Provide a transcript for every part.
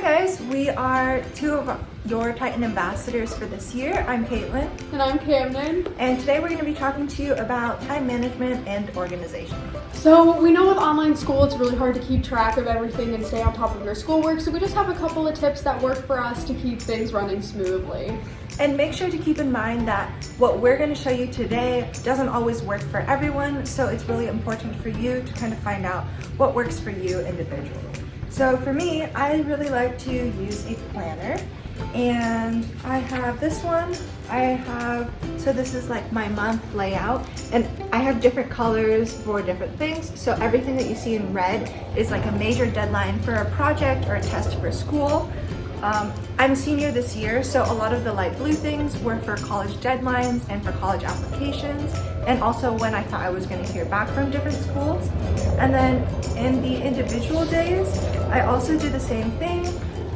guys, we are two of your Titan ambassadors for this year. I'm Caitlin. And I'm Camden. And today we're going to be talking to you about time management and organization. So we know with online school it's really hard to keep track of everything and stay on top of your schoolwork, so we just have a couple of tips that work for us to keep things running smoothly. And make sure to keep in mind that what we're going to show you today doesn't always work for everyone, so it's really important for you to kind of find out what works for you individually. So for me, I really like to use a planner, and I have this one. So this is like my month layout, and I have different colors for different things. So everything that you see in red is like a major deadline for a project or a test for school. I'm a senior this year, so a lot of the light blue things were for college deadlines and for college applications, and also when I thought I was going to hear back from different schools. And then in the individual days, I also do the same thing,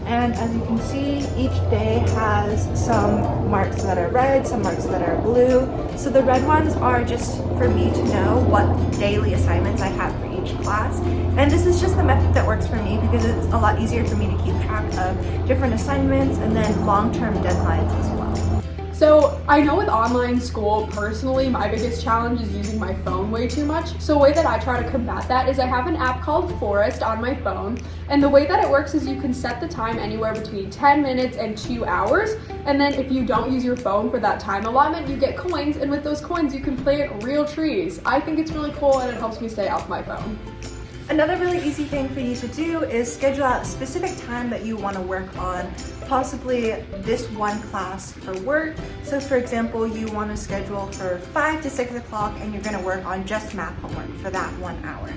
and as you can see, each day has some marks that are red, some marks that are blue. So the red ones are just for me to know what daily assignments I have for each class. And this is just the method that works for me because it's a lot easier for me to keep track of different assignments and then long-term deadlines as well. So I know with online school, personally, my biggest challenge is using my phone way too much. So a way that I try to combat that is I have an app called Forest on my phone. And the way that it works is you can set the time anywhere between 10 minutes and 2 hours. And then if you don't use your phone for that time allotment, you get coins. And with those coins, you can plant real trees. I think it's really cool and it helps me stay off my phone. Another really easy thing for you to do is schedule out a specific time that you want to work on possibly this one class for work. So for example, you want to schedule for 5 to 6 o'clock and you're going to work on just math homework for that 1 hour.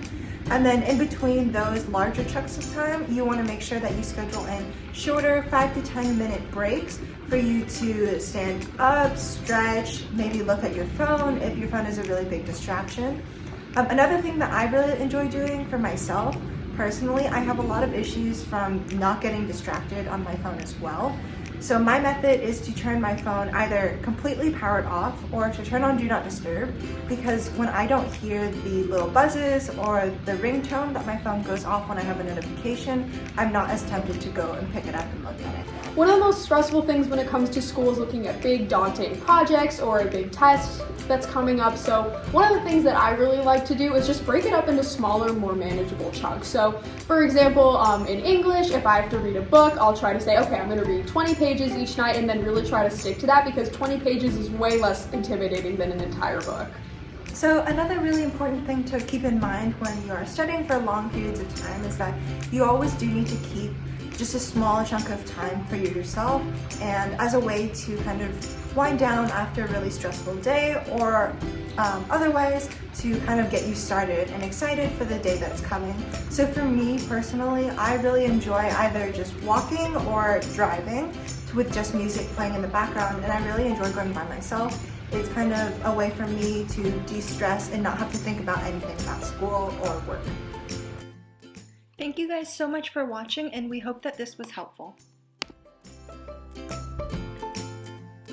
And then in between those larger chunks of time, you want to make sure that you schedule in shorter 5 to 10 minute breaks for you to stand up, stretch, maybe look at your phone if your phone is a really big distraction. Another thing that I really enjoy doing for myself, personally, I have a lot of issues from not getting distracted on my phone as well. So my method is to turn my phone either completely powered off or to turn on Do Not Disturb, because when I don't hear the little buzzes or the ringtone that my phone goes off when I have a notification, I'm not as tempted to go and pick it up and look at it. One of the most stressful things when it comes to school is looking at big, daunting projects or a big test that's coming up. So one of the things that I really like to do is just break it up into smaller, more manageable chunks. So for example, in English, if I have to read a book, I'll try to say, okay, I'm going to read 20 pages each night and then really try to stick to that because 20 pages is way less intimidating than an entire book. So another really important thing to keep in mind when you are studying for long periods of time is that you always do need to keep just a small chunk of time for yourself, and as a way to kind of wind down after a really stressful day, or otherwise to kind of get you started and excited for the day that's coming. So for me personally, I really enjoy either just walking or driving with just music playing in the background, and I really enjoy going by myself. It's kind of a way for me to de-stress and not have to think about anything about school or work. Thank you guys so much for watching, and we hope that this was helpful.